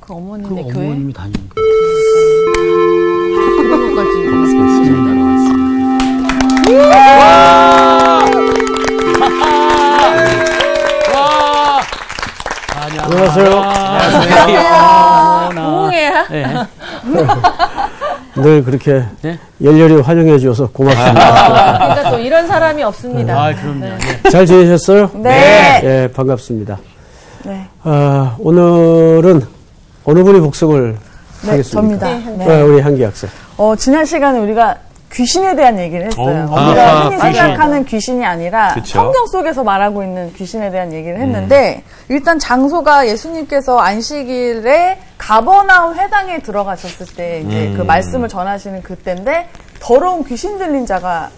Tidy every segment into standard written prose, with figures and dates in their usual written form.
그 어머님의 교회? 어머님이 다니는 거. 그런 것까지 안녕하세요. 안녕하세요. 네. 늘 그렇게 네? 열렬히 환영해 주셔서 고맙습니다. 그러니까 또 이런 사람이 없습니다. 아, 그럼요. 네. 잘 지내셨어요? 네. 네, 반갑습니다. 네. 오늘은 어느 분이 복습을 하겠습니까? 접니다. 네. 우리 향기 학생. 지난 시간에 우리가 귀신에 대한 얘기를 했어요. 아, 우리가 흔히 귀신. 생각하는 귀신이 아니라 그쵸. 성경 속에서 말하고 있는 귀신에 대한 얘기를 했는데 일단 장소가 예수님께서 안식일에 가버나움 회당에 들어가셨을 때 이제 그 말씀을 전하시는 그때인데 더러운 귀신 들린 자가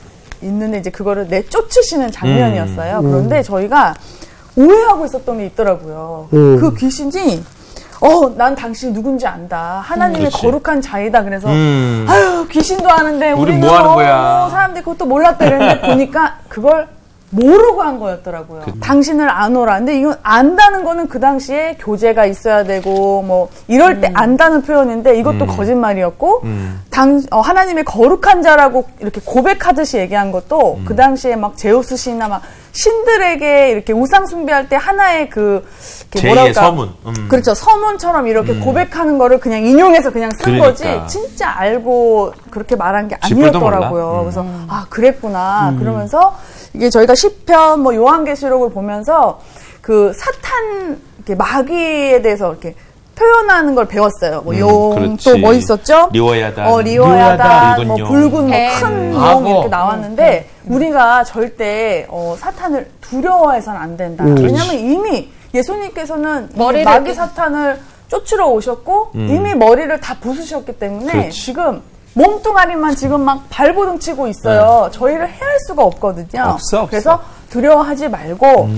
있는데 이제 그거를 내쫓으시는 장면이었어요. 그런데 저희가 오해하고 있었던 게 있더라고요. 그 귀신이 난 당신이 누군지 안다. 하나님의 그렇지. 거룩한 자이다. 그래서 아유 귀신도 아는데 우리는 뭐 하는 거야? 사람들이 그것도 몰랐다 그랬는데 보니까 그걸 모르고 한 거였더라고요. 당신을 아노라. 근데 이건 안다는 거는 그 당시에 교제가 있어야 되고 뭐 이럴 때 안다는 표현인데 이것도 거짓말이었고 하나님의 거룩한 자라고 이렇게 고백하듯이 얘기한 것도 그 당시에 막 제우스 신이나 막 신들에게 이렇게 우상 숭배할 때 하나의 그 제2의 서문. 그렇죠. 서문처럼 이렇게 고백하는 거를 그냥 인용해서 그냥 쓴 거지 진짜 알고 그렇게 말한 게 쥐뿔도 아니었더라고요. 그래서 그랬구나. 그러면서 이게 저희가 시편 뭐 요한계시록을 보면서 그 사탄 이렇게 마귀에 대해서 이렇게 표현하는 걸 배웠어요. 뭐 용, 또 뭐 있었죠? 리워야다. 리워야다. 뭐 붉은 붉은 큰 용 악어. 이렇게 나왔는데 우리가 절대 사탄을 두려워해서는 안 된다. 왜냐하면 이미 예수님께서는 이 마귀 사탄을 쫓으러 오셨고 이미 머리를 다 부수셨기 때문에 그렇지. 지금 몸뚱아리만 지금 막 발버둥 치고 있어요. 저희를 해할 수가 없거든요. 없어. 그래서 두려워하지 말고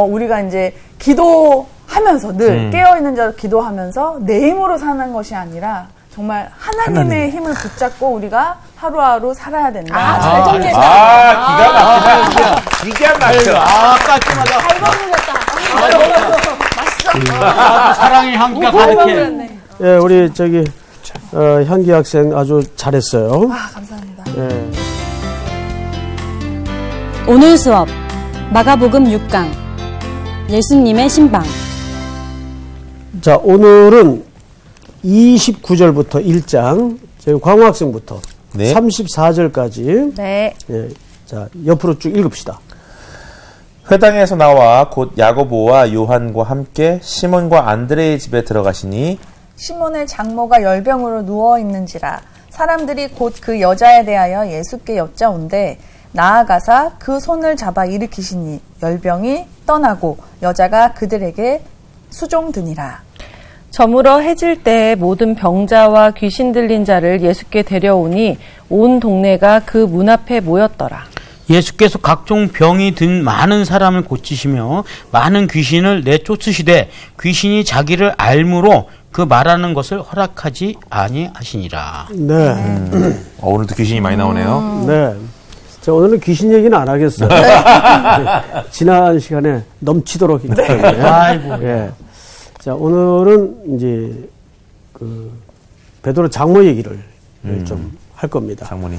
우리가 이제 기도하면서 늘 깨어있는 자로 기도하면서 내 힘으로 사는 것이 아니라 정말 하나님의 힘을 붙잡고 우리가 하루하루 살아야 된다. 잘 정리했다. 기가 막히다. 기가 막혀. 깔끔하다. 잘 먹는다. 맛있어. 사랑의 향기가 가득해. 예, 우리 향기 학생 아주 잘했어요. 감사합니다. 예. 오늘 수업 마가복음 6강 예수님의 신방. 자, 오늘은 29절부터 1장, 저희 광호 학생부터 네. 34절까지. 네. 예, 자, 옆으로 쭉 읽읍시다. 회당에서 나와 곧 야고보와 요한과 함께 시몬과 안드레의 집에 들어가시니 시몬의 장모가 열병으로 누워 있는지라 사람들이 곧 그 여자에 대하여 예수께 여짜온대 나아가사 그 손을 잡아 일으키시니 열병이 떠나고 여자가 그들에게 수종드니라. 저물어 해질 때에 모든 병자와 귀신 들린 자를 예수께 데려오니 온 동네가 그 문 앞에 모였더라. 예수께서 각종 병이 든 많은 사람을 고치시며 많은 귀신을 내쫓으시되 귀신이 자기를 알므로 그 말하는 것을 허락하지 아니하시니라. 네. 오늘도 귀신이 많이 나오네요. 네. 자, 오늘은 귀신 얘기는 안 하겠어요. 지난 시간에 넘치도록 했기 때문에. 아이고. 예. 자, 오늘은 이제 베드로 장모 얘기를 좀 할 겁니다. 장모님.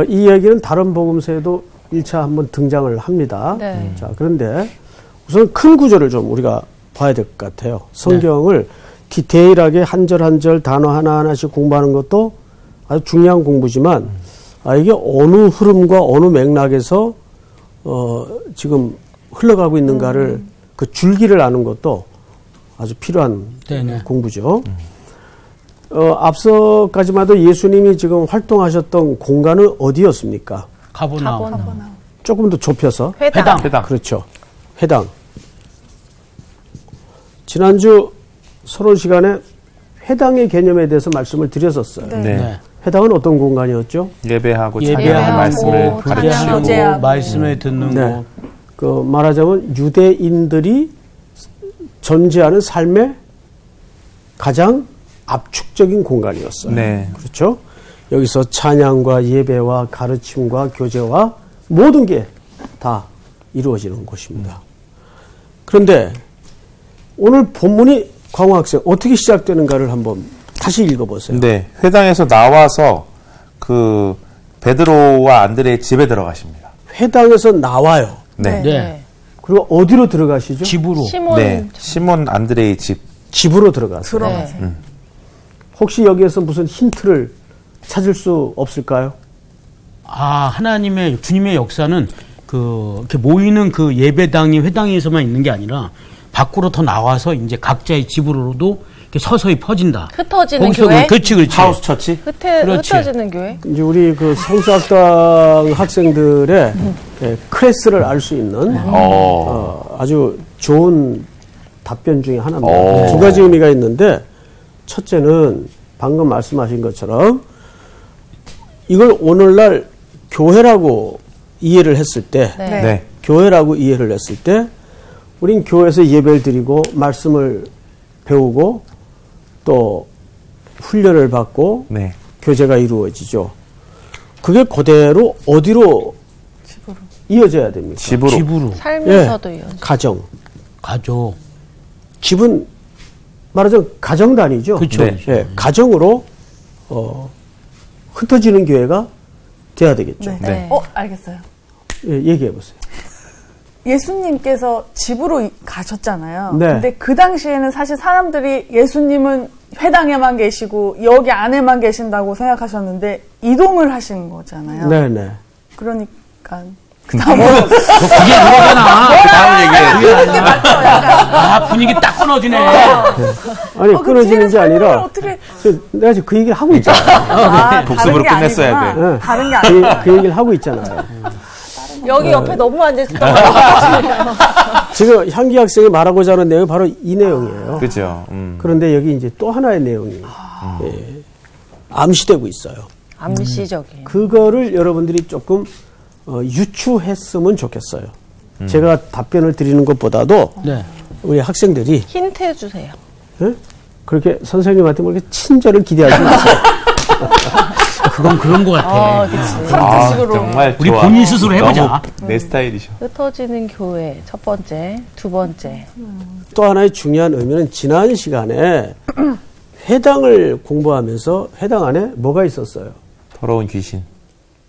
이 얘기는 다른 복음서에도 1차 한번 등장을 합니다. 네. 자, 그런데 우선 큰 구절을 좀 우리가 봐야 될 것 같아요. 성경을 디테일하게 한 절 한 절 단어 하나하나씩 공부하는 것도 아주 중요한 공부지만 이게 어느 흐름과 어느 맥락에서 지금 흘러가고 있는가를 그 줄기를 아는 것도 아주 필요한 네네. 공부죠. 앞서까지만 해도 예수님이 지금 활동하셨던 공간은 어디였습니까? 가버나움. 조금 더 좁혀서. 회당. 그렇죠. 회당. 지난주 서론 시간에 회당의 개념에 대해서 말씀을 드렸었어요. 네. 회당은 어떤 공간이었죠? 예배하고 예배하고 찬양하는 말씀을 가르치고 교제하고. 말씀에 듣는 네. 거. 그 말하자면 유대인들이 전제하는 삶의 가장 압축적인 공간이었어요. 네. 그렇죠? 여기서 찬양과 예배와 가르침과 교제와 모든 게 다 이루어지는 곳입니다. 그런데 오늘 본문이 광호 학생 어떻게 시작되는가를 한번 다시 읽어보세요. 네, 회당에서 나와서 그 베드로와 안드레의 집에 들어가십니다. 회당에서 나와요. 네. 네. 그리고 어디로 들어가시죠? 집으로. 시몬 네, 시몬 안드레의 집. 집으로 들어가세요. 들어가세요. 혹시 여기에서 무슨 힌트를 찾을 수 없을까요? 하나님의 주님의 역사는 이렇게 모이는 그 예배당이 회당에서만 있는 게 아니라 밖으로 더 나와서 이제 각자의 집으로도 이렇게 서서히 퍼진다. 흩어지는 거기서 교회? 그렇지. 하우스 처치? 그렇지. 흩어지는 교회? 이제 우리 그 성수학당 학생들의 크레스를 알 수 있는 아주 좋은 답변 중에 하나입니다. 두 가지 의미가 있는데 첫째는 방금 말씀하신 것처럼 이걸 오늘날 교회라고 이해를 했을 때 네. 네. 교회라고 이해를 했을 때 우린 교회에서 예배를 드리고 말씀을 배우고 또 훈련을 받고 네. 교제가 이루어지죠. 그게 그대로 어디로 이어져야 됩니까? 집으로. 삶에서도 이어져. 가정. 가족. 집은 말하자면 가정단위죠. 그렇죠. 네. 예, 가정으로 흩어지는 교회가 돼야 되겠죠. 네. 네. 알겠어요. 예, 얘기해 보세요. 예수님께서 집으로 가셨잖아요. 네. 근데 그 당시에는 사실 사람들이 예수님은 회당에만 계시고 여기 안에만 계신다고 생각하셨는데 이동을 하신 거잖아요. 네네. 그러니까 그게 그거잖아. 다음 얘기해. 분위기 딱 끊어지네. 아니 끊어지는 게 아니라 어떻게 내가 지금 그 얘기를 하고 있잖아요. 복습으로 다른 게 끝냈어야 아니구나. 돼. 다른 게 아니라 그 얘기를 하고 있잖아요. 여기 옆에 너무 앉아있었던 거 지금 향기 학생이 말하고자 하는 내용이 바로 이 내용이에요. 그죠. 그런데 여기 이제 또 하나의 내용이 암시되고 있어요. 암시적인. 그거를 여러분들이 조금 유추했으면 좋겠어요. 제가 답변을 드리는 것보다도 네. 우리 학생들이 힌트 주세요. 예? 그렇게 선생님한테 뭐 이렇게 친절을 기대하지 마세요. 그건 그런 것 같아. 정말 우리 좋아. 본인 스스로 해보자. 너무 내 스타일이셔. 흩어지는 교회 첫 번째, 두 번째. 또 하나의 중요한 의미는 지난 시간에 회당을 공부하면서 회당 안에 뭐가 있었어요? 더러운 귀신.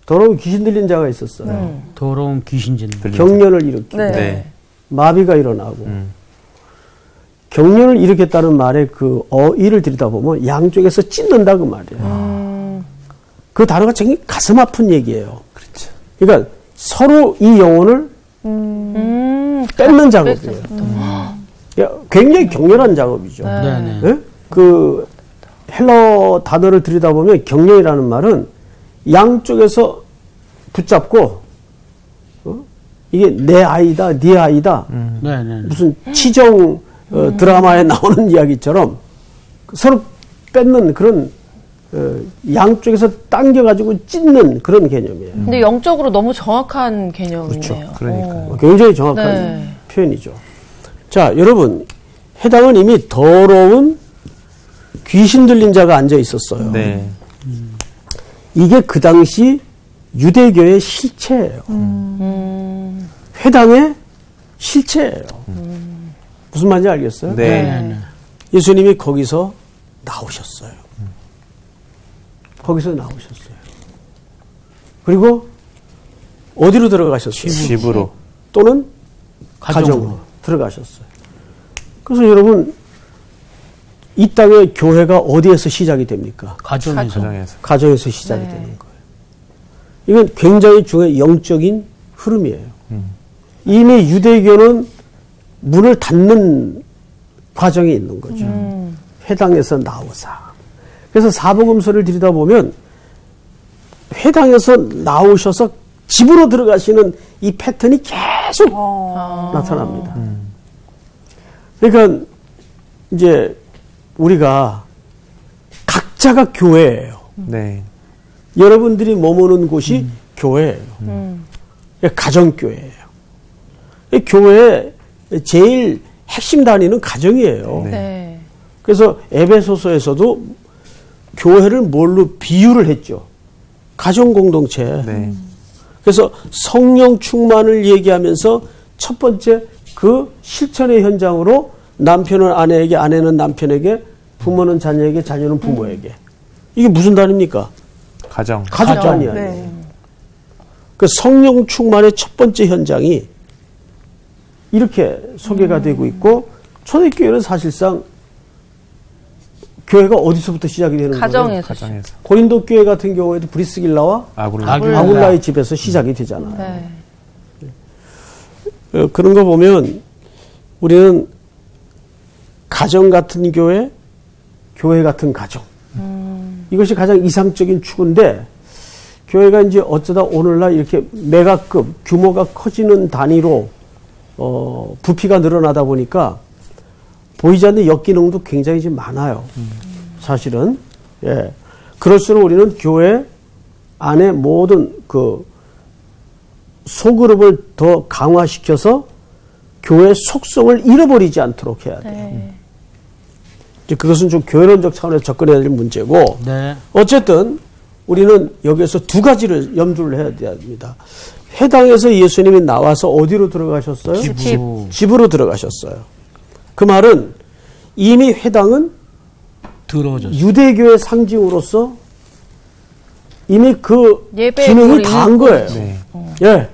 더러운 귀신 들린 자가 있었어요. 더러운 귀신진. 경련을 일으키고 네. 네. 마비가 일어나고 경련을 일으켰다는 말에 그 어휘를 들여다보면 양쪽에서 찢는다 그 말이에요. 그 단어가 굉장히 가슴 아픈 얘기예요. 그렇죠. 그러니까 서로 이 영혼을 뺏는 작업이에요. 굉장히 격렬한 작업이죠. 네네. 예? 그 헬러 단어를 들여다보면 경련이라는 말은 양쪽에서 붙잡고 이게 내 아이다, 네 아이다. 네네. 무슨 치정 드라마에 나오는 이야기처럼 서로 뺏는 그런 양쪽에서 당겨가지고 찢는 그런 개념이에요. 근데 영적으로 너무 정확한 개념이네요. 그러니까요. 굉장히 정확한 네. 표현이죠. 자, 여러분, 해당은 이미 더러운 귀신 들린 자가 앉아 있었어요. 네. 이게 그 당시 유대교의 실체예요. 회당의 실체예요. 무슨 말인지 알겠어요? 네. 예수님이 거기서 나오셨어요. 거기서 나오셨어요. 그리고 어디로 들어가셨어요? 집으로. 또는 가정으로. 가정으로 들어가셨어요. 그래서 여러분, 이 땅의 교회가 어디에서 시작이 됩니까? 가정에서. 가정에서. 가정에서 시작이 되는 거예요. 이건 굉장히 중요한 영적인 흐름이에요. 이미 유대교는 문을 닫는 과정에 있는 거죠. 회당에서 나오사. 그래서 사복음서를 들여다보면 회당에서 나오셔서 집으로 들어가시는 이 패턴이 계속 나타납니다. 그러니까 이제 우리가 각자가 교회예요. 네. 여러분들이 머무는 곳이 교회예요. 가정교회예요. 교회의 제일 핵심 단위는 가정이에요. 네. 그래서 에베소서에서도 교회를 뭘로 비유를 했죠? 가정 공동체. 네. 그래서 성령 충만을 얘기하면서 첫 번째 그 실천의 현장으로 남편은 아내에게, 아내는 남편에게, 부모는 자녀에게, 자녀는 부모에게. 이게 무슨 단위입니까? 가정. 가족 단위 아니에요. 네. 그 성령 충만의 첫 번째 현장이 이렇게 소개가 되고 있고, 초대교회는 사실상 교회가 어디서부터 시작이 되는 거예요? 가정에서. 고린도 교회 같은 경우에도 브리스길라와 아굴라의 집에서 시작이 되잖아요. 네. 그런 거 보면 우리는 가정 같은 교회, 교회 같은 가정. 이것이 가장 이상적인 추구인데, 교회가 이제 어쩌다 오늘날 이렇게 메가급, 규모가 커지는 단위로 부피가 늘어나다 보니까 보이지 않는 역기능도 굉장히 좀 많아요. 사실은. 예. 그럴수록 우리는 교회 안에 모든 그 소그룹을 더 강화시켜서 교회의 속성을 잃어버리지 않도록 해야 돼요. 네. 이제 그것은 좀 교회론적 차원에서 접근해야 될 문제고, 네. 어쨌든 우리는 여기에서 두 가지를 염두를 해야 됩니다. 회당에서 예수님이 나와서 어디로 들어가셨어요? 집으로 들어가셨어요. 그 말은 이미 회당은 들어오셨어요. 유대교의 상징으로서 이미 그 기능이 다한 거예요. 네. 예.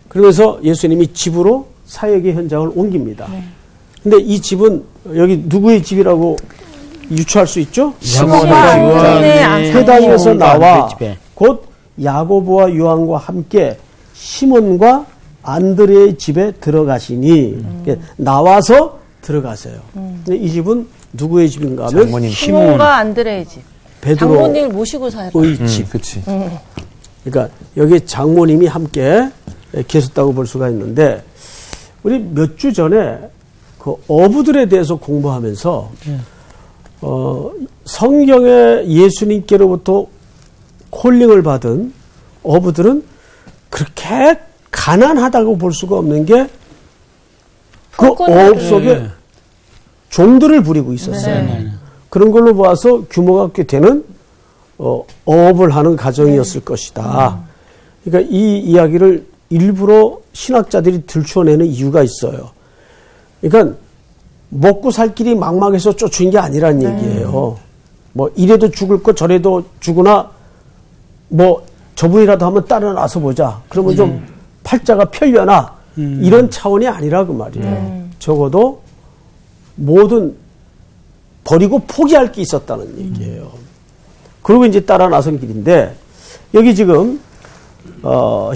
그래서 예수님이 집으로 사역의 현장을 옮깁니다. 근데 이 집은 여기 누구의 집이라고 유추할 수 있죠? 시몬과 요한의 회당에서 나와 집에. 곧 야고보와 요한과 함께 시몬과 안드레의 집에 들어가시니 나와서 들어가세요. 근데 이 집은 누구의 집인가 하면 장모님. 시몬과 안드레의 집. 베드로의 장모님을 모시고 살아. 집. 그치. 그러니까 여기 장모님이 함께 계셨다고 볼 수가 있는데, 우리 몇 주 전에 그 어부들에 대해서 공부하면서 성경에 예수님께로부터 콜링을 받은 어부들은 그렇게 가난하다고 볼 수가 없는 게 그 어업 속에 종들을 부리고 있었어요. 그런 걸로 봐서 규모가 꽤 되는 어업을 하는 가정이었을 것이다. 그러니까 이 이야기를 일부러 신학자들이 들춰내는 이유가 있어요. 그러니까 먹고 살 길이 막막해서 쫓은 게 아니란 얘기예요. 뭐 이래도 죽을 거 저래도 죽으나 뭐 저분이라도 한번 따라 나서 보자. 그러면 좀 팔자가 펴려나 이런 차원이 아니라 그 말이에요. 적어도 모든 버리고 포기할 게 있었다는 얘기예요. 그리고 이제 따라 나선 길인데, 여기 지금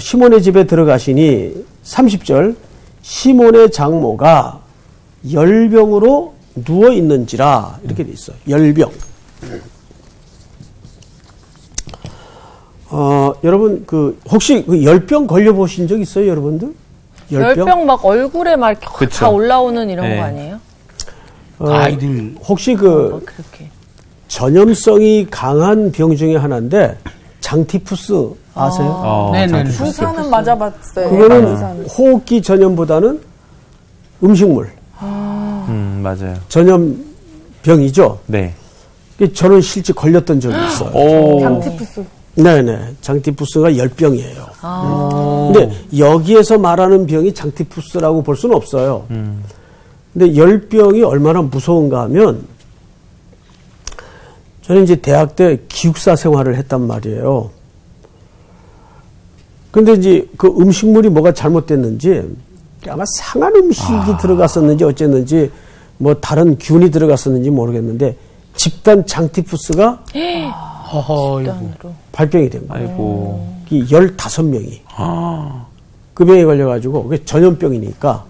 시몬의 집에 들어가시니 30절 시몬의 장모가 열병으로 누워 있는지라 이렇게 돼 있어요. 열병. 여러분 그 혹시 그 열병 걸려 보신 적 있어요, 여러분들? 열병 막 얼굴에 막 다 그쵸. 올라오는 이런 네. 거 아니에요? 아이들. 혹시 그 그렇게. 전염성이 강한 병 중에 하나인데 장티푸스 아세요? 네네. 주사는 맞아봤어요. 그거는 주사는. 호흡기 전염보다는 음식물 맞아요. 전염병이죠. 네. 저는 실제 걸렸던 적이 있어요. 오. 장티푸스. 네네. 장티푸스가 열병이에요. 근데 여기에서 말하는 병이 장티푸스라고 볼 수는 없어요. 근데 열병이 얼마나 무서운가 하면, 저는 이제 대학 때 기숙사 생활을 했단 말이에요. 근데 이제 그 음식물이 뭐가 잘못됐는지, 아마 상한 음식이 들어갔었는지 어쨌는지, 뭐 다른 균이 들어갔었는지 모르겠는데, 집단 장티푸스가 발병이 된 거예요. 아이고. 이 15명이. 그 병에 걸려가지고, 그게 전염병이니까,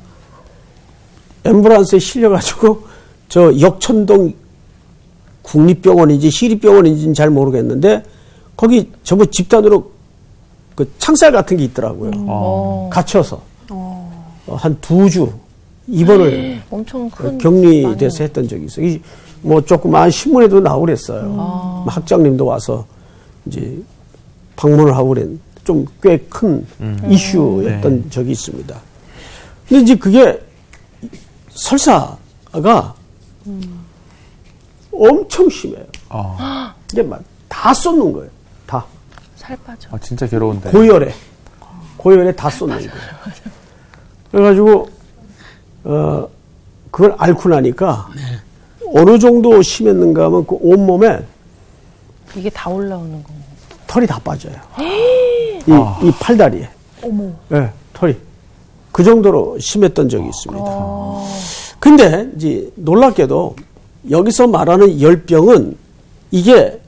앰뷸런스에 실려가지고, 저 역천동 국립병원인지 시립병원인지는 잘 모르겠는데, 거기 전부 집단으로 그 창살 같은 게 있더라고요. 갇혀서. 한 2주 입원을 엄청 큰 격리돼서 했던 적이 있어요. 뭐 조그마한 신문에도 나오고 그랬어요. 학장님도 와서 이제 방문을 하고 그랬는데 좀 꽤 큰 이슈였던 적이 있습니다. 근데 이제 그게 설사가 엄청 심해요. 이게 막 다 쏟는 거예요. 다. 살 빠져. 진짜 괴로운데. 고열에 다 쏟는 거예요. 그래가지고 그걸 앓고 나니까 어느 정도 심했는가 하면 그 온몸에 이게 다 올라오는 거. 털이 다 빠져요. 이 팔다리에. 어머. 네, 털이. 그 정도로 심했던 적이 있습니다. 근데 이제 놀랍게도 여기서 말하는 열병은 이게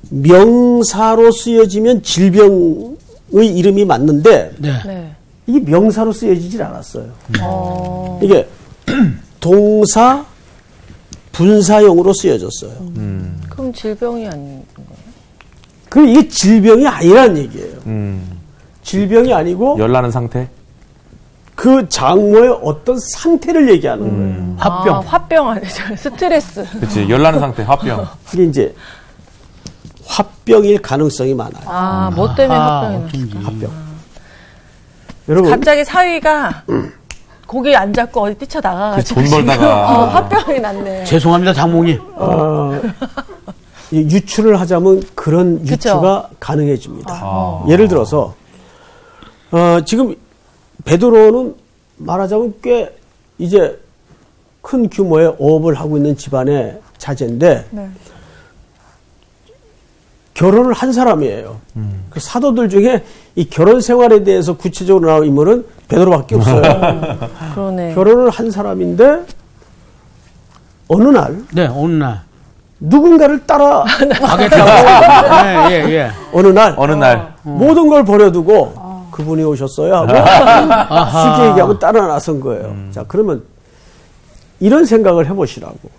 명사로 쓰여지면 질병의 이름이 맞는데 네. 이게 명사로 쓰여지질 않았어요. 이게 동사 분사형으로 쓰여졌어요. 그럼 질병이 아닌 거예요? 그럼 이게 질병이 아니란 얘기예요. 질병이 아니고 열나는 상태? 그 장모의 어떤 상태를 얘기하는 거예요. 화병. 아, 화병 아니죠. 스트레스. 그치, 열나는 상태, 화병. 이게 이제 화병일 가능성이 많아요. 아, 뭐 때문에 화병이 났을까? 화병. 여러분 갑자기 사위가 고기 안 잡고 어디 뛰쳐나가가지고. 돈 벌다가. 화병이 났네. 죄송합니다, 장모님. 이 유추를 하자면 그런 그쵸? 유추가 가능해집니다. 예를 들어서 지금 베드로는 말하자면 꽤 이제 큰 규모의 어업을 하고 있는 집안의 자제인데 네. 결혼을 한 사람이에요. 그 사도들 중에 이 결혼 생활에 대해서 구체적으로 나온 인물은 베드로밖에 없어요. 그러네. 결혼을 한 사람인데 어느 날 네, 어느 날. 누군가를 따라 가게 되고. 예. 어느 날 어느 날. 모든 걸 버려두고 그분이 오셨어요 하고 쉽게 얘기하면 따라 나선 거예요. 자, 그러면 이런 생각을 해보시라고.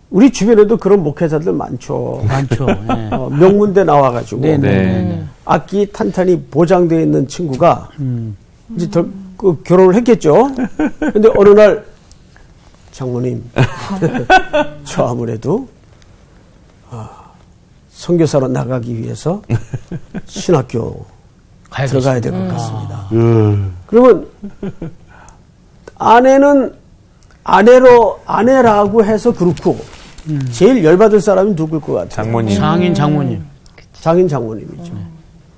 우리 주변에도 그런 목회자들 많죠. 많죠. 예. 명문대 나와가지고 네. 악기 탄탄히 보장되어 있는 친구가 이제 그 결혼을 했겠죠. 근데 어느 날 장모님, 저 아무래도 선교사로 나가기 위해서 신학교 들어가야 될 것 같습니다. 그러면 아내는 아내라고 해서 그렇고 제일 열받을 사람이 누굴 것 같아요? 장모님. 장인 장모님. 장인 장모님이죠.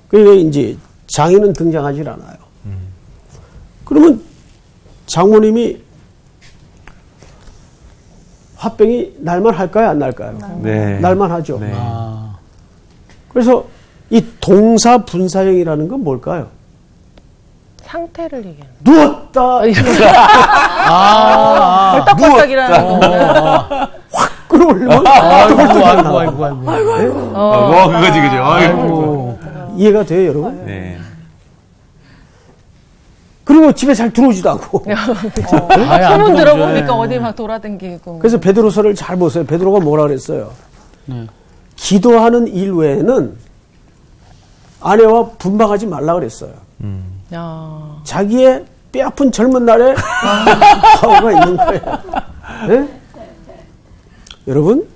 그러니까 이제 장인은 등장하질 않아요. 그러면 장모님이 화병이 날만 할까요? 안 날까요? 네. 날만 하죠. 네. 그래서 이 동사 분사형이라는 건 뭘까요? 상태를 얘기하는. 누웠다. 벌떡벌떡이라는 거. 확 끌어올리면 아이고. 그거지, 그죠? 아이고. 이해가 돼요, 여러분? 네. 그리고 집에 잘 들어오지도 않고. 소문 들어보니까 어디 막 돌아다니고. 그래서 베드로서를 잘 보세요. 베드로가 뭐라 그랬어요? 네. 기도하는 기도하는 일 외에는 아내와 분방하지 말라 그랬어요. 야. 자기의 뼈아픈 젊은 날에 파워가 있는 거예요. 네? 여러분,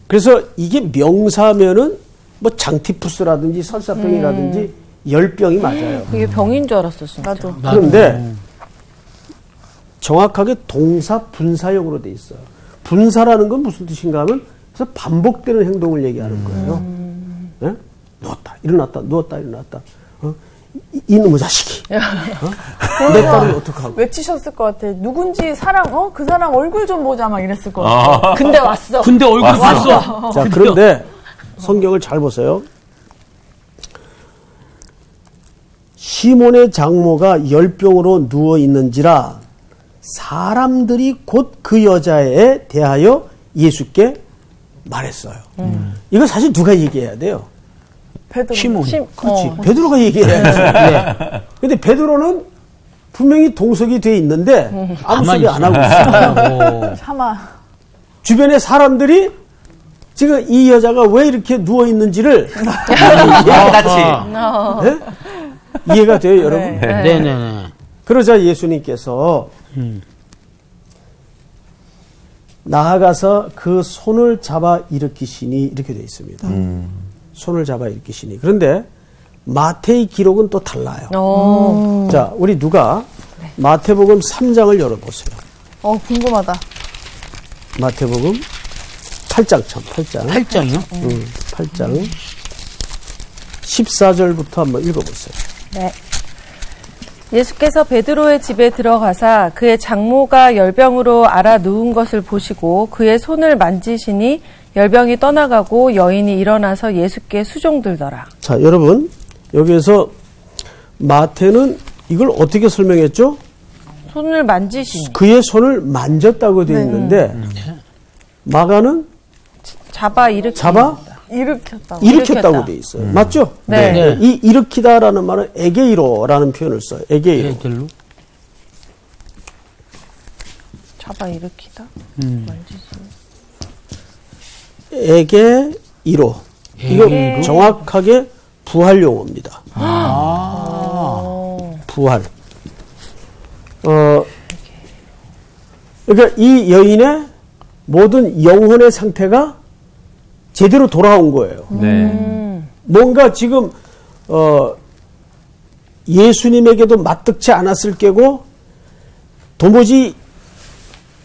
그래서 이게 명사면은 뭐 장티푸스라든지 설사병이라든지 열병이 맞아요. 그게 병인 줄 알았어, 진짜. 나도. 그런데 정확하게 동사 분사형으로 돼 있어요. 분사라는 건 무슨 뜻인가 하면 그래서 반복되는 행동을 얘기하는 거예요. 네? 누웠다, 일어났다, 누웠다, 일어났다. 이놈의 자식이. 내 딸은 어떡하고. 외치셨을 것 같아. 누군지 그 사람 얼굴 좀 보자 막 이랬을 것 같아. 근데 왔어. 근데 얼굴 봤어. 자, 그런데 성경을 잘 보세요. 시몬의 장모가 열병으로 누워 있는지라 사람들이 곧 그 여자에 대하여 예수께 말했어요. 이거 사실 누가 얘기해야 돼요? 베드로. 시몬. 그렇지. 베드로가 얘기해야지. 근데 베드로는 분명히 동석이 돼 있는데 아무 소리 안 하고 있어요. 참아. 주변의 사람들이 지금 이 여자가 왜 이렇게 누워 있는지를 같이. 이해가 돼요, 여러분? 네네네. 그러자 예수님께서 나아가서 그 손을 잡아 일으키시니 이렇게 되어 있습니다. 손을 잡아 일으키시니. 그런데 마태의 기록은 또 달라요. 자, 우리 누가 마태복음 3장을 열어보세요. 궁금하다. 마태복음 8장 참, 8장. 8장이요? 8장 14절부터 한번 읽어보세요. 네. 예수께서 베드로의 집에 들어가사 그의 장모가 열병으로 앓아 누운 것을 보시고 그의 손을 만지시니 열병이 떠나가고 여인이 일어나서 예수께 수종들더라. 자, 여러분, 여기에서 마태는 이걸 어떻게 설명했죠? 손을 만지시니. 그의 손을 만졌다고 되어 있는데 마가는 잡아 일으켰다고 되어 있어요. 맞죠? 네. 네. 이 일으키다라는 말은 에게이로라는 표현을 써요. 에게이로. 예들로. 잡아 일으키다. 만지시니. 에게이로. 이거 정확하게 부활 용어입니다. 부활. 그러니까 이 여인의 모든 영혼의 상태가 제대로 돌아온 거예요. 네. 뭔가 지금 예수님에게도 마뜩치 않았을 게고 도무지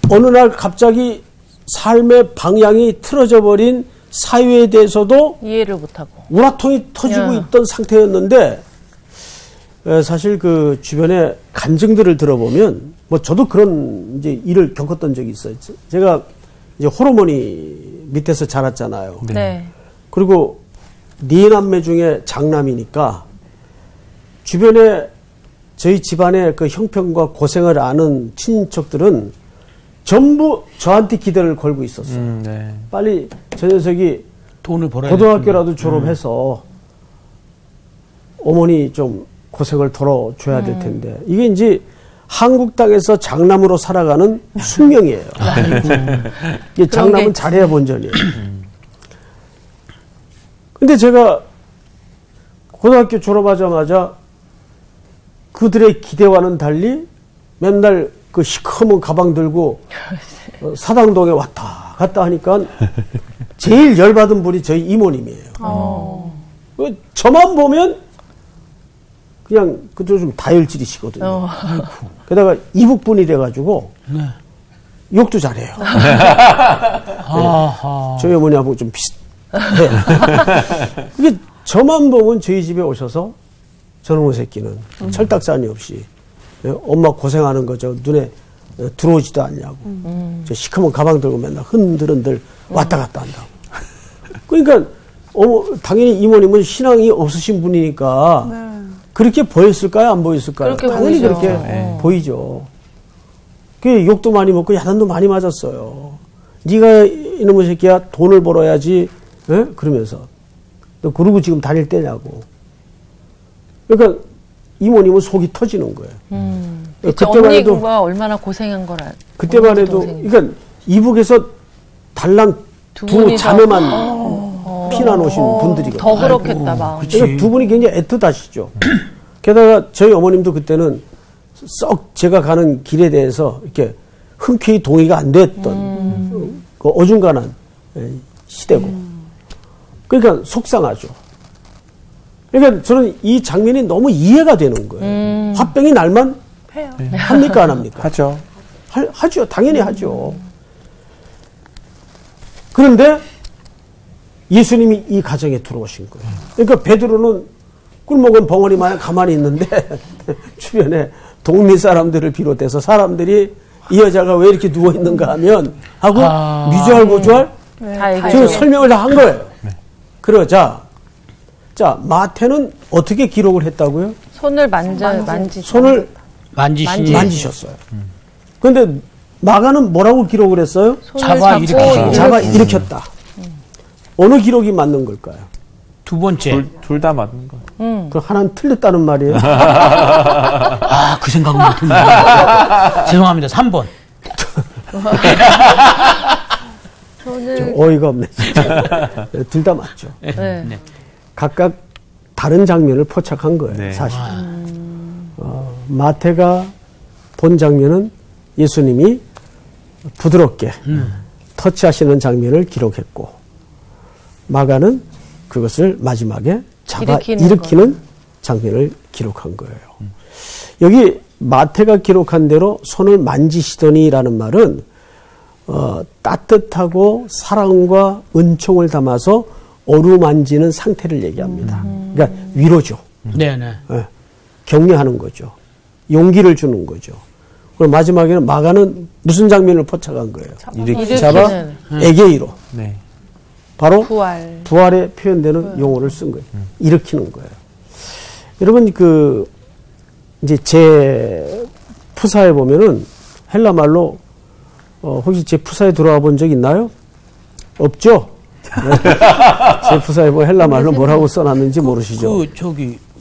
어느 날 갑자기 삶의 방향이 틀어져 버린 사유에 대해서도 이해를 못하고 우라통이 터지고 있던 상태였는데 사실 그 주변에 간증들을 들어보면 뭐 저도 그런 이제 일을 겪었던 적이 있어요. 제가 이제 호르몬이 밑에서 자랐잖아요. 네. 그리고 네 남매 중에 장남이니까 주변에 저희 집안의 그 형편과 고생을 아는 친척들은 전부 저한테 기대를 걸고 있었어요. 네. 빨리 저 녀석이 돈을 벌어야 고등학교라도 졸업해서 어머니 좀 고생을 덜어줘야 될 텐데 이게 이제 한국 땅에서 장남으로 살아가는 숙명이에요. 이게 장남은 잘해야 본전이에요. 근데 제가 고등학교 졸업하자마자 그들의 기대와는 달리 맨날 그 시커먼 가방 들고 사당동에 왔다 갔다 하니까 제일 열받은 분이 저희 이모님이에요. 저만 보면 그냥 그들 좀 다혈질이시거든요. 게다가 이북분이 돼가지고 욕도 잘해요. 저희 어머니하고 좀 비슷해요. 이게 저만 보면 저희 집에 오셔서 저놈의 새끼는 철딱서니 없이 엄마 고생하는 거 저 눈에 들어오지도 않냐고. 저 시커먼 가방 들고 맨날 흔들흔들 왔다 갔다 한다고. 그러니까 당연히 이모님은 신앙이 없으신 분이니까 그렇게 보였을까요? 안 보였을까요? 당연히 보이죠. 그렇게 보이죠. 그 욕도 많이 먹고 야단도 많이 맞았어요. 네가 이놈의 새끼야 돈을 벌어야지. 에? 그러면서 너 그러고 지금 다닐 때냐고. 그러니까 이모님은 속이 터지는 거예요. 그때만 해도 언니가 얼마나 고생한 거라. 그때만 해도 그러니까 이북에서 달랑 두 자매만 피난 오신 분들이거든요. 더 그렇겠다 막. 그러니까 두 분이 굉장히 애틋하시죠. 게다가 저희 어머님도 그때는 썩 제가 가는 길에 대해서 이렇게 흔쾌히 동의가 안 됐던 그 어중간한 시대고. 그러니까 속상하죠. 그러니까 저는 이 장면이 너무 이해가 되는 거예요. 화병이 날만 해요. 합니까 안 합니까? 하죠. 하죠. 당연히 하죠. 그런데 예수님이 이 가정에 들어오신 거예요. 그러니까 베드로는 꿀먹은 벙어리만 가만히 있는데 주변에 동네 사람들을 비롯해서 사람들이 이 여자가 왜 이렇게 누워 있는가 하면 하고 미주알 고주알 지금 설명을 다 한 거예요. 그러자 자 마태는 어떻게 기록을 했다고요? 손을 손을 만지셨어요. 그런데 마가는 뭐라고 기록을 했어요? 잡아 일으켰다. 어느 기록이 맞는 걸까요? 두 번째. 둘 다 맞는 거. 그 하나는 틀렸다는 말이에요. 그 생각은 못했는데. 죄송합니다. 3번. 어이가 없네. 둘 다 맞죠. 네. 각각 다른 장면을 포착한 거예요. 네. 사실. 마태가 본 장면은 예수님이 부드럽게 터치하시는 장면을 기록했고 마가는 그것을 마지막에 잡아 일으키는 장면을 기록한 거예요. 여기 마태가 기록한 대로 손을 만지시더니라는 말은 따뜻하고 사랑과 은총을 담아서 어루만지는 상태를 얘기합니다. 그러니까 위로죠. 네네. 격려하는 거죠. 용기를 주는 거죠. 그리고 마지막에는 마가는 무슨 장면을 포착한 거예요? 잡아 에게이로. 네. 바로 부활. 에 표현되는 용어를 쓴 거예요. 일으키는 거예요. 여러분 이제 제 푸사에 보면은 헬라 말로 혹시 제 푸사에 들어와 본 적 있나요? 없죠? 제 푸사에 보면 헬라 말로 뭐라고 써놨는지 모르시죠?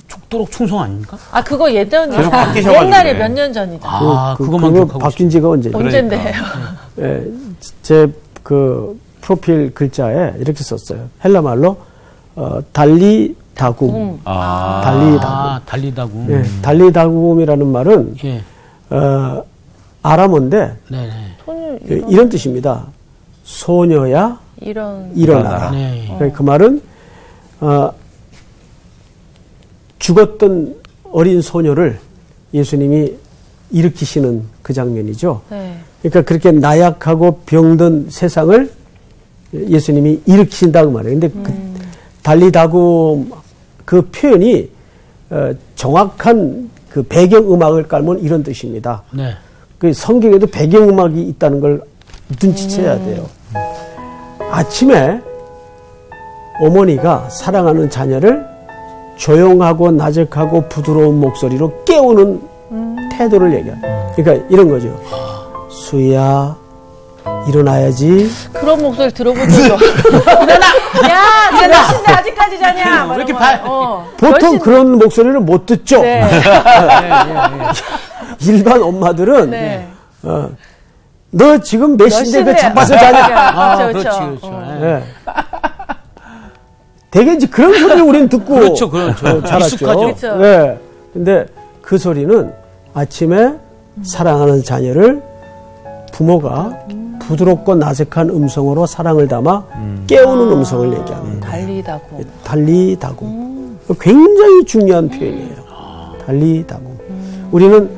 죽도록 충성 아닙니까? 아, 그거 바뀌셔가지고 옛날에 몇 년 전이다. 그거만 그거 기억하고 바뀐 지가 언제죠? 언젠데요? 예, 제 프로필 글자에 이렇게 썼어요. 헬라 말로 달리다굼. 달리다굼. 예, 달리다굼이라는 말은 예. 아람어인데 이런 뜻입니다. 소녀야 일어나라. 네. 그 말은 죽었던 어린 소녀를 예수님이 일으키시는 그 장면이죠. 네. 그러니까 그렇게 나약하고 병든 세상을 예수님이 일으키신다고 말해요. 근데 그 달리다굼 그 표현이 정확한 그 배경음악을 깔면 이런 뜻입니다. 네. 그 성경에도 배경음악이 있다는 걸 눈치채야 돼요. 아침에 어머니가 사랑하는 자녀를 조용하고 나직하고 부드러운 목소리로 깨우는 태도를 얘기해요. 그러니까 이런 거죠. 수희야, 일어나야지. 그런 목소리 들어본 적이 없어. 일어나! 야, 이제 몇 시인데 아직까지 자냐? 왜 이렇게 보통 그런 목소리를 못 듣죠. 네. 일반 엄마들은 네. 너 지금 몇 시인데 왜 자빠서 자냐? 그렇죠. 네. 되게 이제 그런 소리를 우리는 듣고 그렇죠. 자랐죠. 그렇죠. 네. 근데 그 소리는 아침에 사랑하는 자녀를 부모가 부드럽고 나직한 음성으로 사랑을 담아 깨우는 음성을 얘기하는 거예요. 달리다굼. 굉장히 중요한 표현이에요. 달리다굼. 우리는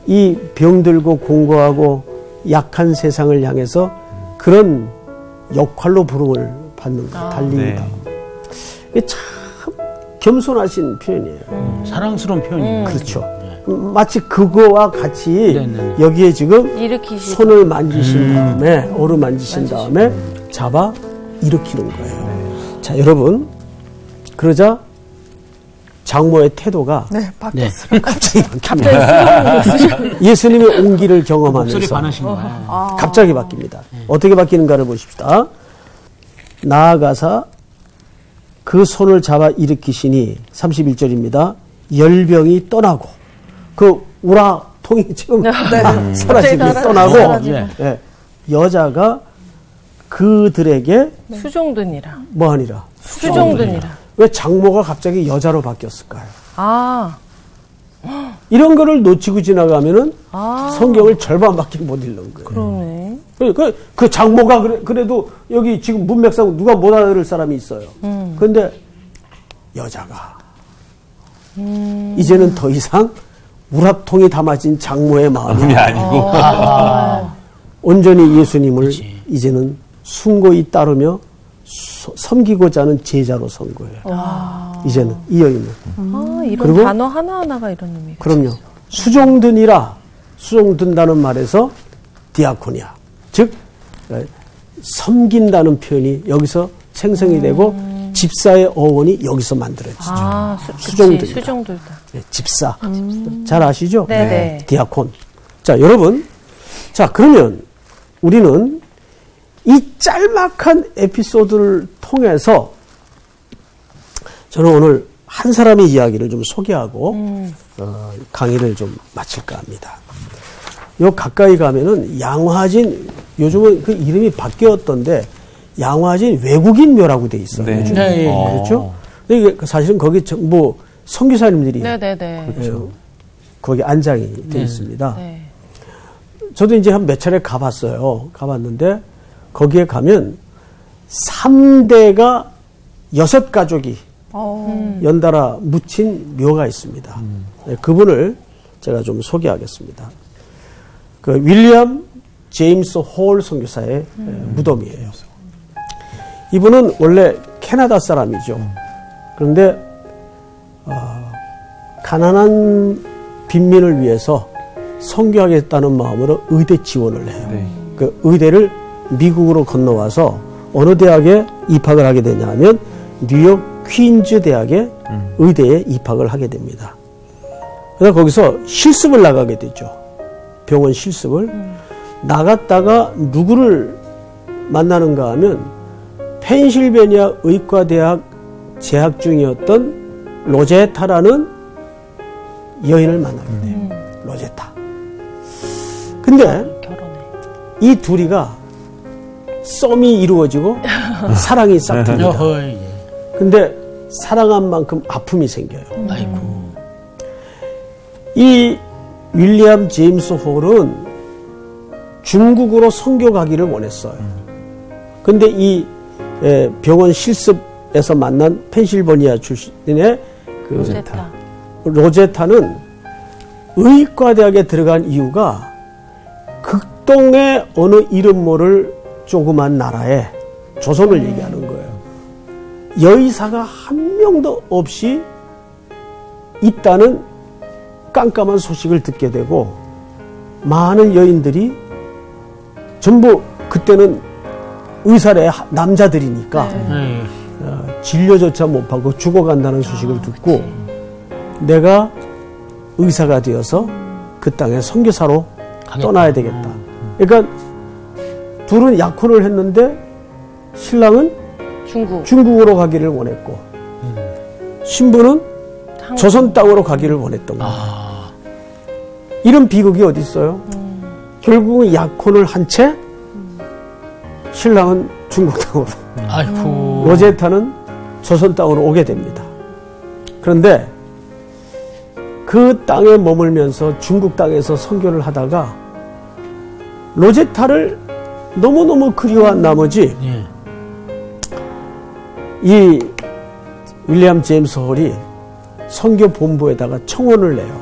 이 병들고 공고하고 약한 세상을 향해서 그런 역할로 부름을 받는 거예요. 달리다굼. 이게 참 겸손하신 표현이에요. 사랑스러운 표현이에요. 그렇죠. 마치 그거와 같이 여기에 지금 손을 만지신 다음에 어루만지신 다음에 잡아 일으키는 거예요. 자, 여러분, 그러자 장모의 태도가 바뀌었어요. 갑자기 바뀝니다. 예수님의 온기를 경험하면서 목소리 반하신 거예요. 갑자기 바뀝니다. 어떻게 바뀌는가를 보십시다. 나아가사 그 손을 잡아 일으키시니 31절입니다. 열병이 떠나고 그 우라통이 지금 사라지고 떠나고 예, 여자가 그들에게 수종드니라. 뭐하니라? 수종드니라. 왜 장모가 갑자기 여자로 바뀌었을까요? 아. 이런 거를 놓치고 지나가면은 성경을 절반밖에 못 읽는 거예요. 그러네. 그 장모가 그래도 여기 지금 문맥상 누가 못 알아들을 사람이 있어요. 그런데 여자가 이제는 더 이상 우라통이 담아진 장모의 마음이 아니고 온전히 예수님을 이제는 숭고히 따르며 섬기고자 하는 제자로 선 거예요. 이제는 이 여인은. 이런 그리고 단어 하나하나가 이런 의미가. 그럼요. 수종드니라. 수종든다는 말에서 디아코니아. 즉 섬긴다는 표현이 여기서 생성이 되고 집사의 어원이 여기서 만들어지죠. 수종들다. 수종들다. 네, 집사. 잘 아시죠? 네네. 디아콘. 자, 여러분. 자, 그러면 우리는 이 짤막한 에피소드를 통해서 저는 오늘 한 사람의 이야기를 좀 소개하고 강의를 좀 마칠까 합니다. 요 가까이 가면은 양화진, 요즘은 그 이름이 바뀌었던데 양화진 외국인 묘라고 돼 있어요. 네. 요즘. 네. 그렇죠? 근데 사실은 거기 뭐 선교사님들이 네네네. 그렇죠. 거기 안장이 돼 있습니다. 네. 저도 이제 한 몇 차례 가봤어요. 가봤는데 거기에 가면 3대가 6가족이 연달아 묻힌 묘가 있습니다. 네, 그분을 제가 좀 소개하겠습니다. 그 윌리엄 제임스 홀 선교사의 무덤이에요. 이분은 원래 캐나다 사람이죠. 그런데 가난한 빈민을 위해서 선교하겠다는 마음으로 의대 지원을 해요. 네. 그 의대를 미국으로 건너와서 어느 대학에 입학을 하게 되냐 하면 뉴욕 퀸즈 대학의 의대에 입학을 하게 됩니다. 그래서 거기서 실습을 나가게 되죠. 병원 실습을. 나갔다가 누구를 만나는가 하면 펜실베니아 의과대학 재학 중이었던 로제타라는 여인을 만나게 돼요. 로제타. 근데 결혼해. 이 둘이가 썸이 이루어지고 사랑이 싹 듭니다. 어허이. 근데 사랑한 만큼 아픔이 생겨요. 아이고. 이 윌리엄 제임스 홀은 중국으로 선교 가기를 원했어요. 근데 이 병원 실습에서 만난 펜실베니아 출신의 그 로제타는 의과대학에 들어간 이유가 극동의 어느 이름 모를 조그만 나라에 조선을 얘기하는 거예요. 여의사가 한 명도 없이 있다는 깜깜한 소식을 듣게 되고 많은 여인들이 전부 그때는 의사래 남자들이니까 진료조차 못 받고 죽어간다는 소식을 듣고 내가 의사가 되어서 그 땅에 선교사로 떠나야 되겠다. 그러니까 둘은 약혼을 했는데 신랑은 중국으로 가기를 원했고 신부는 조선 땅으로 가기를 원했던 거예요. 이런 비극이 어디 있어요? 결국은 약혼을 한 채 신랑은 중국 땅으로 아이고. 로제타는 조선 땅으로 오게 됩니다. 그런데 그 땅에 머물면서 중국 땅에서 선교를 하다가 로제타를 너무너무 그리워한 나머지 예. 이 윌리엄 제임스 홀이 선교 본부에다가 청원을 내요.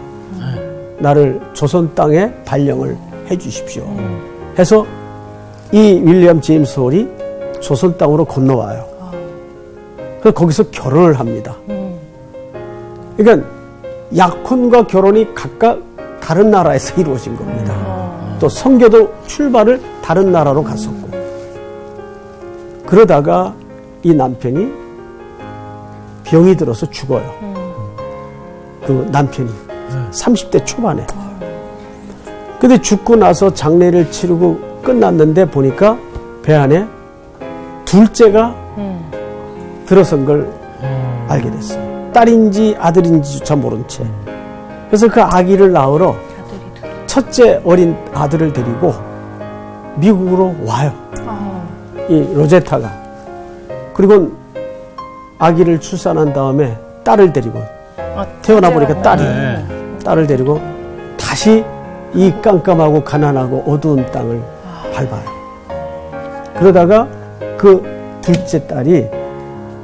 나를 조선 땅에 발령을 해 주십시오. 해서 이 윌리엄 제임스 홀이 조선 땅으로 건너와요. 그래서 거기서 결혼을 합니다. 그러니까 약혼과 결혼이 각각 다른 나라에서 이루어진 겁니다. 또 선교도 출발을 다른 나라로 갔었고 그러다가 이 남편이 병이 들어서 죽어요. 그 남편이 30대 초반에. 근데 죽고 나서 장례를 치르고 끝났는데 보니까 배 안에 둘째가 들어선 걸 알게 됐어요. 딸인지 아들인지조차 모른 채. 그래서 그 아기를 낳으러 첫째 어린 아들을 데리고 미국으로 와요. 이 로제타가. 그리고 아기를 출산한 다음에 딸을 데리고 태어나 보니까 딸을 데리고 다시 이 깜깜하고 가난하고 어두운 땅을 밟아요. 그러다가 그 둘째 딸이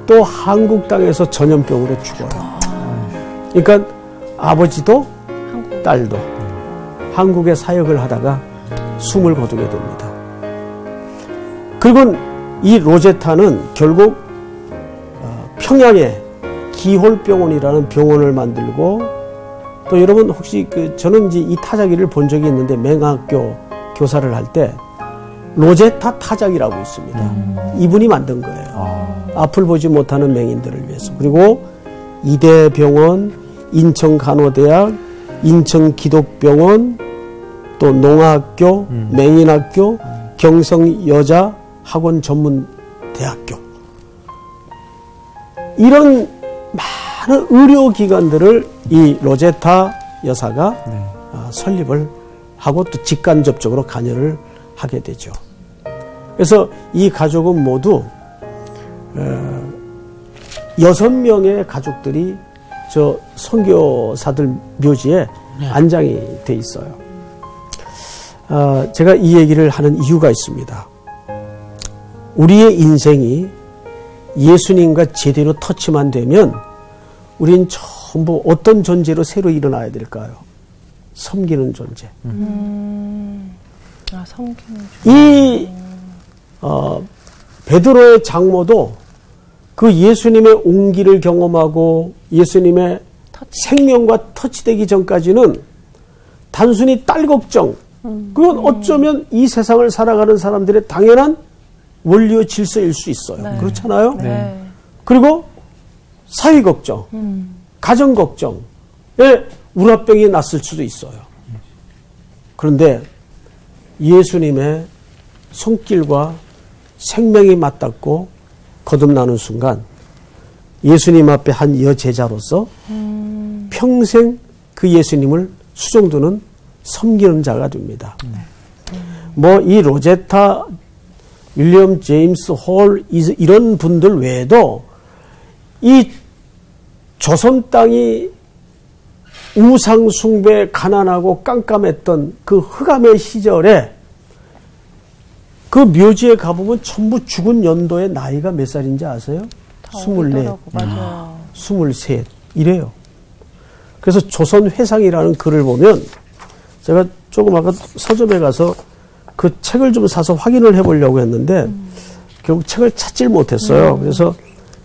또 한국 땅에서 전염병으로 죽어요. 그러니까 아버지도 딸도 한국에 사역을 하다가 숨을 거두게 됩니다. 그리고 이 로제타는 결국 평양에 기홀병원이라는 병원을 만들고 또 여러분 혹시 저는 이제 이 타자기를 본 적이 있는데 맹학교 교사를 할 때 로제타 타자기라고 있습니다. 이분이 만든 거예요. 앞을 보지 못하는 맹인들을 위해서. 그리고 이대병원, 인천간호대학, 인천기독병원, 또 농아학교, 맹인학교, 경성여자학원 전문대학교 이런 많은 의료기관들을 이 로제타 여사가 설립을 하고 또 직간접적으로 관여를 하게 되죠. 그래서 이 가족은 모두 6명의 가족들이 저 선교사들 묘지에 안장이 돼 있어요. 제가 이 얘기를 하는 이유가 있습니다. 우리의 인생이 예수님과 제대로 터치만 되면 우린 전부 어떤 존재로 새로 일어나야 될까요? 섬기는 존재. 섬기는 이 베드로의 장모도 그 예수님의 온기를 경험하고 예수님의 생명과 터치되기 전까지는 단순히 딸 걱정, 그건 어쩌면 이 세상을 살아가는 사람들의 당연한 원리와 질서일 수 있어요. 네. 그렇잖아요? 네. 그리고 사회 걱정, 가정 걱정에 우라병이 났을 수도 있어요. 그런데 예수님의 손길과 생명이 맞닿고 거듭나는 순간 예수님 앞에 한 여제자로서 평생 그 예수님을 수종드는 섬기는 자가 됩니다. 뭐 이 로제타, 윌리엄 제임스 홀 이런 분들 외에도 이 조선 땅이 우상 숭배 가난하고 깜깜했던 그 흑암의 시절에 그 묘지에 가보면 전부 죽은 연도의 나이가 몇 살인지 아세요? 24, 맞아요. 23 이래요. 그래서 조선 회상이라는 글을 보면 제가 조금 아까 서점에 가서 그 책을 좀 사서 확인을 해보려고 했는데 결국 책을 찾질 못했어요. 그래서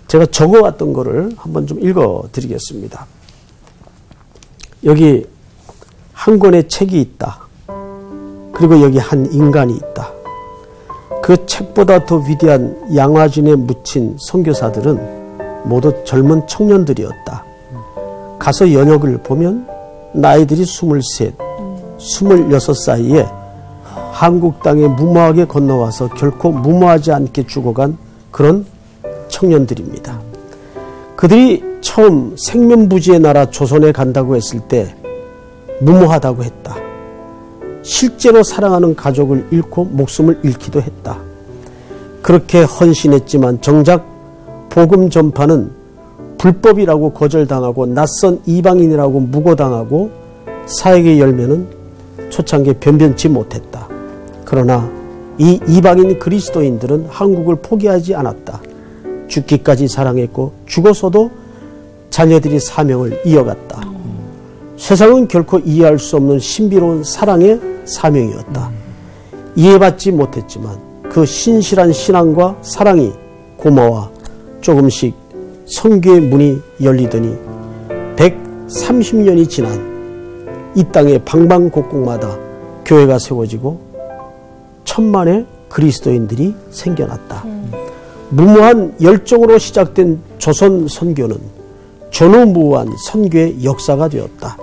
제가 적어왔던 거를 한번 좀 읽어드리겠습니다. 여기 한 권의 책이 있다. 그리고 여기 한 인간이 있다. 그 책보다 더 위대한 양화진에 묻힌 선교사들은 모두 젊은 청년들이었다. 가서 연역을 보면 나이들이 23, 26 사이에 한국 땅에 무모하게 건너와서 결코 무모하지 않게 죽어간 그런 청년들입니다. 그들이 처음 생면부지의 나라 조선에 간다고 했을 때 무모하다고 했다. 실제로 사랑하는 가족을 잃고 목숨을 잃기도 했다. 그렇게 헌신했지만 정작 복음 전파는 불법이라고 거절당하고 낯선 이방인이라고 무고당하고 사역의 열매는 초창기에 변변치 못했다. 그러나 이 이방인 그리스도인들은 한국을 포기하지 않았다. 죽기까지 사랑했고 죽어서도 자녀들이 사명을 이어갔다. 세상은 결코 이해할 수 없는 신비로운 사랑의 사명이었다. 이해받지 못했지만 그 신실한 신앙과 사랑이 고마워 조금씩 선교의 문이 열리더니 130년이 지난 이 땅의 방방곡곡마다 교회가 세워지고 천만의 그리스도인들이 생겨났다. 무모한 열정으로 시작된 조선 선교는 전후무한 선교의 역사가 되었다.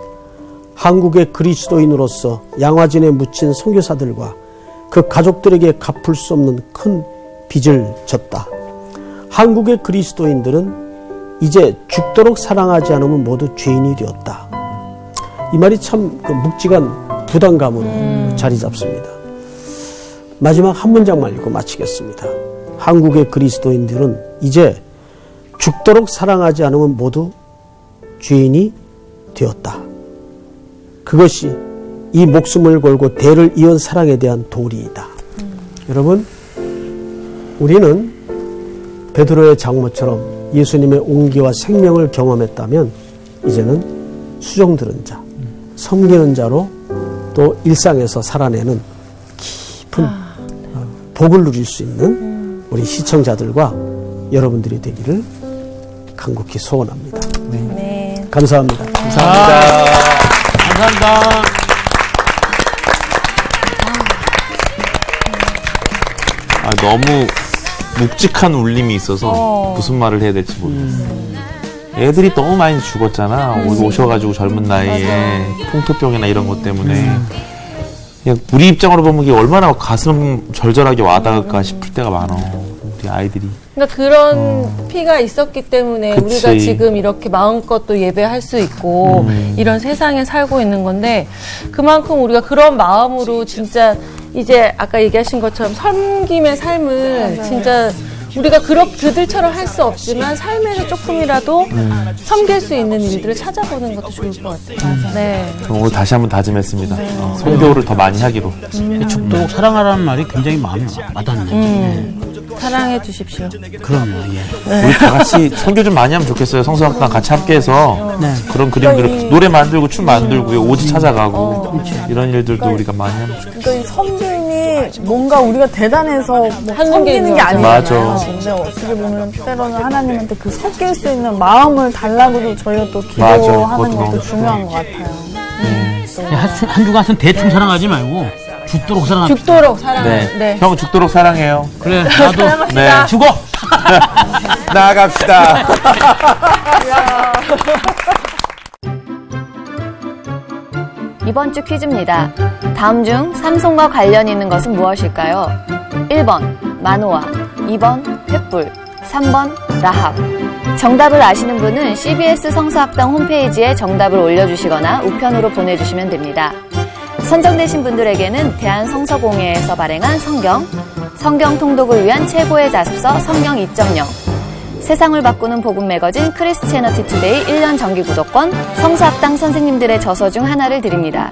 한국의 그리스도인으로서 양화진에 묻힌 선교사들과 그 가족들에게 갚을 수 없는 큰 빚을 졌다. 한국의 그리스도인들은 이제 죽도록 사랑하지 않으면 모두 죄인이 되었다. 이 말이 참 묵직한 부담감으로 자리 잡습니다. 마지막 한 문장만 읽고 마치겠습니다. 한국의 그리스도인들은 이제 죽도록 사랑하지 않으면 모두 죄인이 되었다. 그것이 이 목숨을 걸고 대를 이은 사랑에 대한 도리이다. 여러분, 우리는 베드로의 장모처럼 예수님의 온기와 생명을 경험했다면 이제는 수종드는 자, 섬기는 자로 또 일상에서 살아내는 깊은 복을 누릴 수 있는 우리 시청자들과 여러분들이 되기를 간곡히 소원합니다. 네. 감사합니다. 감사합니다. 너무 묵직한 울림이 있어서 무슨 말을 해야 될지 모르겠어요. 애들이 너무 많이 죽었잖아. 오셔가지고 젊은 나이에 풍토병이나 이런 것 때문에. 그냥 우리 입장으로 보면 이게 얼마나 가슴 절절하게 와닿을까 싶을 때가 많아. 우리 아이들이. 그러니까 그런 피가 있었기 때문에 그치. 우리가 지금 이렇게 마음껏 또 예배할 수 있고 이런 세상에 살고 있는 건데 그만큼 우리가 그런 마음으로 진짜 이제 아까 얘기하신 것처럼 섬김의 삶을 진짜 우리가 그들처럼 할 수 없지만 삶에서 조금이라도 섬길 수 있는 일들을 찾아보는 것도 좋을 것 같아요. 네. 오늘 다시 한번 다짐했습니다. 선교를 더 많이 하기로. 죽도록 사랑하라는 말이 굉장히 마음에 와닿네. 사랑해 주십시오. 그럼요. 예. 우리 다 같이 선교 좀 많이 하면 좋겠어요. 성서학당 같이 함께해서 그런 그림들을 노래 만들고 춤 만들고 오지 찾아가고 이런 일들도 우리가 많이 하면 좋겠어요. 그러니까 이 섬김이 뭔가 우리가 대단해서 뭐 하는 게 섬기는 게 아니잖아요. 맞아. 근데 어떻게 보면 때로는 하나님한테 그 섞일 수 있는 마음을 달라고도 저희가 또 맞아. 기도하는 그것도 것도 중요한 것 같아요. 어떤 거? 한 주간 대충 사랑하지 말고 죽도록 사랑합시다. 죽도록 사랑해. 네. 네. 형 죽도록 사랑해요. 그래, 나도 네. 죽어. 나갑시다. 이번 주 퀴즈입니다. 다음 중 삼손과 관련 있는 것은 무엇일까요? 1번 마노아, 2번 횃불, 3번 라합. 정답을 아시는 분은 CBS 성서학당 홈페이지에 정답을 올려주시거나 우편으로 보내주시면 됩니다. 선정되신 분들에게는 대한성서공회에서 발행한 성경 통독을 위한 최고의 자습서 성경 2.0, 세상을 바꾸는 복음 매거진 크리스티애너티 투데이 1년 정기 구독권, 성서학당 선생님들의 저서 중 하나를 드립니다.